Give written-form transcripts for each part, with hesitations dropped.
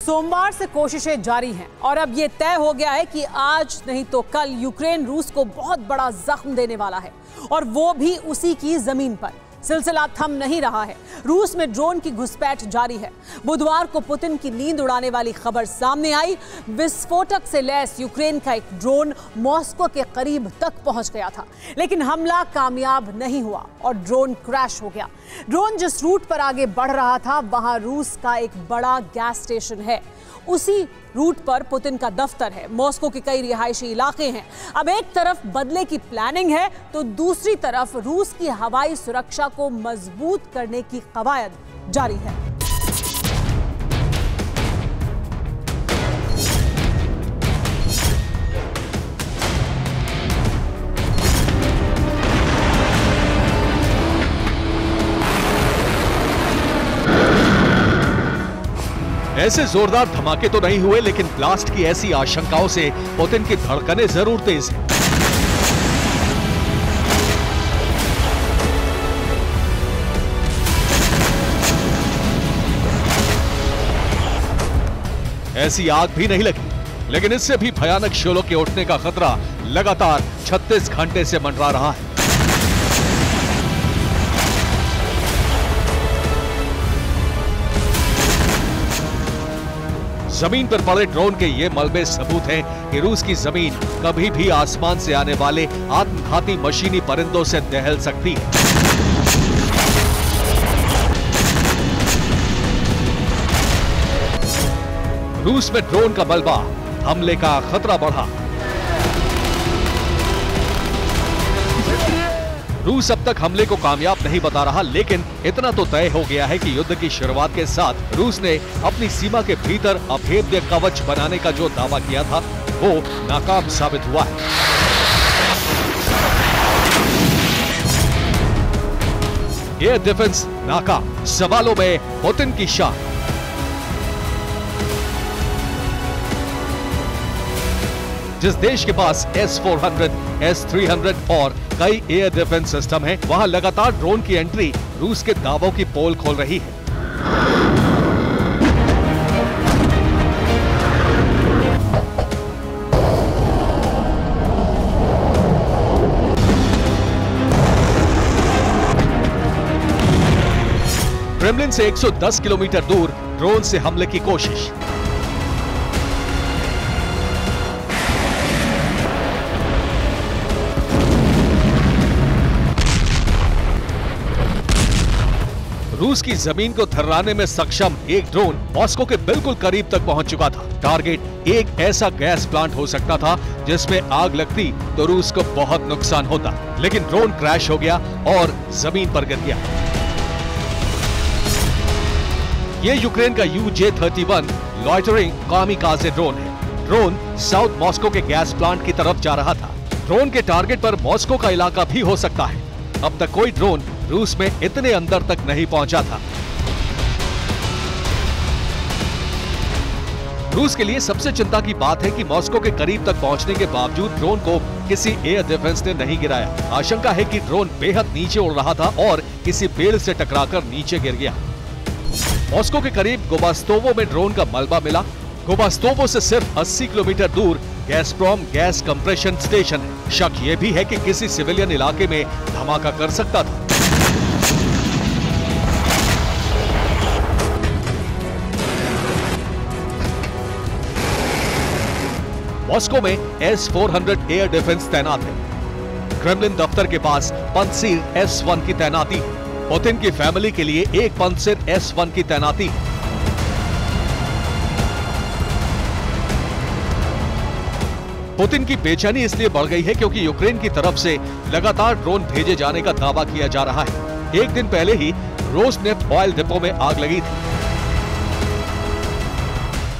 सोमवार से कोशिशें जारी हैं और अब ये तय हो गया है कि आज नहीं तो कल यूक्रेन रूस को बहुत बड़ा जख्म देने वाला है और वो भी उसी की जमीन पर। सिलसिला थम नहीं रहा है। रूस में ड्रोन की घुसपैठ जारी है। बुधवार को पुतिन की नींद उड़ाने वाली खबर सामने आई। विस्फोटक से लैस यूक्रेन का एक ड्रोन मॉस्को के करीब तक पहुंच गया था, लेकिन हमला कामयाब नहीं हुआ और ड्रोन क्रैश हो गया। ड्रोन जिस रूट पर आगे बढ़ रहा था वहां रूस का एक बड़ा गैस स्टेशन है। उसी रूट पर पुतिन का दफ्तर है। मॉस्को के कई रिहायशी इलाके हैं। अब एक तरफ बदले की प्लानिंग है तो दूसरी तरफ रूस की हवाई सुरक्षा को मजबूत करने की कवायद जारी है। ऐसे जोरदार धमाके तो नहीं हुए, लेकिन ब्लास्ट की ऐसी आशंकाओं से पुतिन की धड़कनें जरूर तेज हैं। ऐसी आग भी नहीं लगी, लेकिन इससे भी भयानक शोलों के उठने का खतरा लगातार 36 घंटे से मंडरा रहा है। जमीन पर पड़े ड्रोन के ये मलबे सबूत हैं कि रूस की जमीन कभी भी आसमान से आने वाले आत्मघाती मशीनी परिंदों से दहल सकती है। रूस में ड्रोन का मलबा, हमले का खतरा बढ़ा। रूस अब तक हमले को कामयाब नहीं बता रहा, लेकिन इतना तो तय हो गया है कि युद्ध की शुरुआत के साथ रूस ने अपनी सीमा के भीतर अभेद्य कवच बनाने का जो दावा किया था वो नाकाम साबित हुआ है। एयर डिफेंस नाकाम, सवालों में पुतिन की शान। जिस देश के पास S-400, S-300 और कई एयर डिफेंस सिस्टम हैं, वहां लगातार ड्रोन की एंट्री रूस के दावों की पोल खोल रही है। क्रेमलिन से 110 किलोमीटर दूर ड्रोन से हमले की कोशिश। रूस की जमीन को थर्राने में सक्षम एक ड्रोन मॉस्को के बिल्कुल करीब तक पहुंच चुका था। टारगेट एक ऐसा गैस प्लांट हो सकता था जिसमें आग लगती तो रूस को बहुत नुकसान होता, लेकिन ड्रोन क्रैश हो गया और जमीन पर गिर गया। ये यूक्रेन का UJ-31 लॉइटरिंग कामिकाज़े ड्रोन है। ड्रोन साउथ मॉस्को के गैस प्लांट की तरफ जा रहा था। ड्रोन के टारगेट पर मॉस्को का इलाका भी हो सकता है। अब तक कोई ड्रोन रूस में इतने अंदर तक नहीं पहुंचा था। रूस के लिए सबसे चिंता की बात है कि मॉस्को के करीब तक पहुंचने के बावजूद ड्रोन को किसी एयर डिफेंस ने नहीं गिराया। आशंका है कि ड्रोन बेहद नीचे उड़ रहा था और किसी पेड़ से टकराकर नीचे गिर गया। मॉस्को के करीब गुबास्तोवो में ड्रोन का मलबा मिला। गुबास्तोवो से सिर्फ 80 किलोमीटर दूर गैसप्रॉम गैस कंप्रेशन स्टेशन है। शक यह भी है कि किसी सिविलियन इलाके में धमाका कर सकता था। मॉस्को में S-400 एयर डिफेंस तैनात है। क्रेमलिन दफ्तर के पास पंसीर S-1 की तैनाती है। पुतिन की फैमिली के लिए एक पंसीर S-1 की तैनाती है। पुतिन की बेचैनी इसलिए बढ़ गई है क्योंकि यूक्रेन की तरफ से लगातार ड्रोन भेजे जाने का दावा किया जा रहा है। एक दिन पहले ही रोसनेफ्ट ऑयल डिपो में आग लगी थी।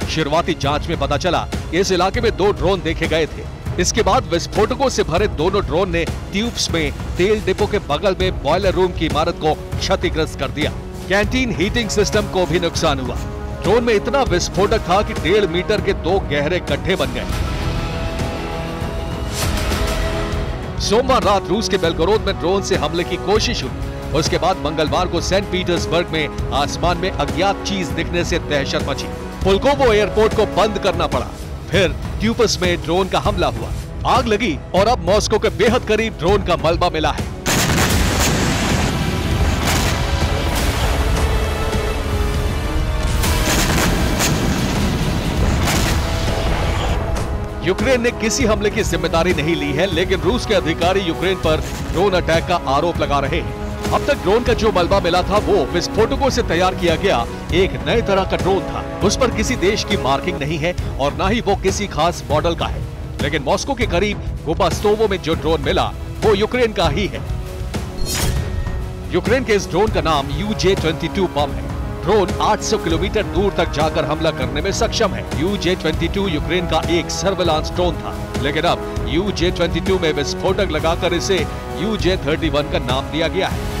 शुरुआती जांच में पता चला कि इस इलाके में 2 ड्रोन देखे गए थे। इसके बाद विस्फोटकों से भरे दोनों ड्रोन ने ट्यूब्स में तेल डिपो के बगल में बॉयलर रूम की इमारत को क्षतिग्रस्त कर दिया। कैंटीन हीटिंग सिस्टम को भी नुकसान हुआ। ड्रोन में इतना विस्फोटक था कि 1.5 मीटर के 2 गहरे गड्ढे बन गए। सोमवार रात रूस के बेलगोरोद में ड्रोन से हमले की कोशिश हुई। उसके बाद मंगलवार को सेंट पीटर्सबर्ग में आसमान में अज्ञात चीज दिखने से दहशत मची। पुलकोवो एयरपोर्ट को बंद करना पड़ा। फिर ट्यूपस में ड्रोन का हमला हुआ, आग लगी और अब मॉस्को के बेहद करीब ड्रोन का मलबा मिला है। यूक्रेन ने किसी हमले की जिम्मेदारी नहीं ली है, लेकिन रूस के अधिकारी यूक्रेन पर ड्रोन अटैक का आरोप लगा रहे हैं। अब तक ड्रोन का जो मलबा मिला था वो विस्फोटकों से तैयार किया गया एक नए तरह का ड्रोन था। उस पर किसी देश की मार्किंग नहीं है और न ही वो किसी खास मॉडल का है। लेकिन मॉस्को के करीब गुबास्तोवो में जो ड्रोन मिला वो यूक्रेन का ही है। यूक्रेन के इस ड्रोन का नाम UJ-22 बम है। ड्रोन 800 किलोमीटर दूर तक जाकर हमला करने में सक्षम है। UJ-22 यूक्रेन का एक सर्वेलांस ड्रोन था, लेकिन अब UJ-22 में विस्फोटक लगाकर इसे UJ-31 का नाम दिया गया है।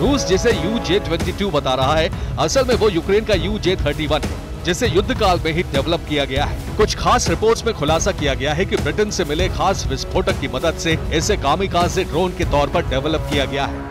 रूस जिसे UJ-22 बता रहा है, असल में वो यूक्रेन का UJ-31 है, जिसे युद्ध काल में ही डेवलप किया गया है। कुछ खास रिपोर्ट्स में खुलासा किया गया है कि ब्रिटेन से मिले खास विस्फोटक की मदद से इसे कामिकाज़े ड्रोन के तौर पर डेवलप किया गया है।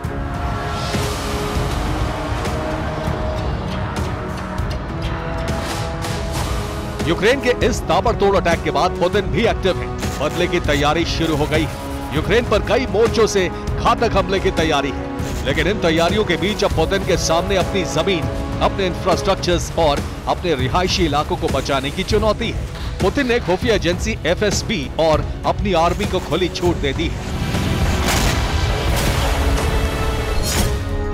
यूक्रेन के इस ताबड़तोड़ अटैक के बाद पुतिन भी एक्टिव है। बदले की तैयारी शुरू हो गई है। यूक्रेन पर कई मोर्चों से घातक हमले की तैयारी है, लेकिन इन तैयारियों के बीच अब पुतिन के सामने अपनी जमीन, अपने इंफ्रास्ट्रक्चर्स और अपने रिहायशी इलाकों को बचाने की चुनौती है। पुतिन ने खुफिया एजेंसी FSB और अपनी आर्मी को खुली छूट दे दी है।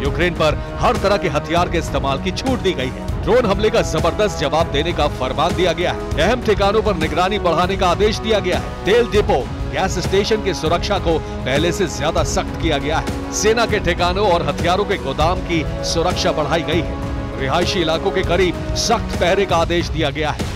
यूक्रेन पर हर तरह के हथियार के इस्तेमाल की छूट दी गई है। ड्रोन हमले का जबरदस्त जवाब देने का फरमान दिया गया है। अहम ठिकानों पर निगरानी बढ़ाने का आदेश दिया गया है। तेल डिपो, गैस स्टेशन की सुरक्षा को पहले से ज्यादा सख्त किया गया है। सेना के ठिकानों और हथियारों के गोदाम की सुरक्षा बढ़ाई गई है। रिहायशी इलाकों के करीब सख्त पहरे का आदेश दिया गया है।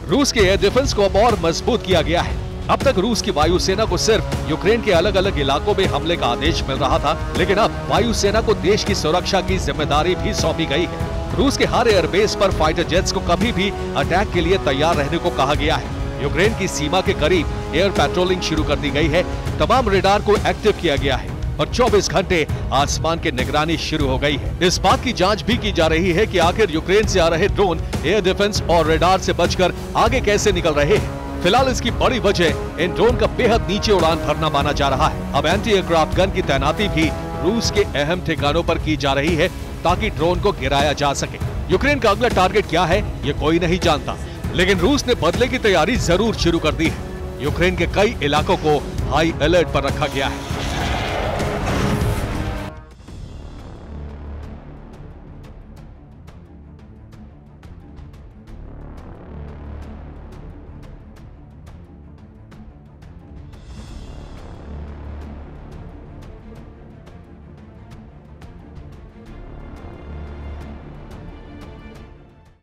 रूस के एयर डिफेंस को अब और मजबूत किया गया है। अब तक रूस की वायुसेना को सिर्फ यूक्रेन के अलग अलग इलाकों में हमले का आदेश मिल रहा था, लेकिन अब वायुसेना को देश की सुरक्षा की जिम्मेदारी भी सौंपी गई है। रूस के हर एयरबेस पर फाइटर जेट्स को कभी भी अटैक के लिए तैयार रहने को कहा गया है। यूक्रेन की सीमा के करीब एयर पेट्रोलिंग शुरू कर दी गई है। तमाम रेडार को एक्टिव किया गया है और 24 घंटे आसमान की निगरानी शुरू हो गई है। इस बात की जांच भी की जा रही है कि आखिर यूक्रेन से आ रहे ड्रोन एयर डिफेंस और रेडार से बचकर आगे कैसे निकल रहे हैं। फिलहाल इसकी बड़ी वजह इन ड्रोन का बेहद नीचे उड़ान भरना माना जा रहा है। अब एंटी एयरक्राफ्ट गन की तैनाती भी रूस के अहम ठिकानों पर की जा रही है ताकि ड्रोन को गिराया जा सके। यूक्रेन का अगला टारगेट क्या है ये कोई नहीं जानता, लेकिन रूस ने बदले की तैयारी जरूर शुरू कर दी है। यूक्रेन के कई इलाकों को हाई अलर्ट पर रखा गया है।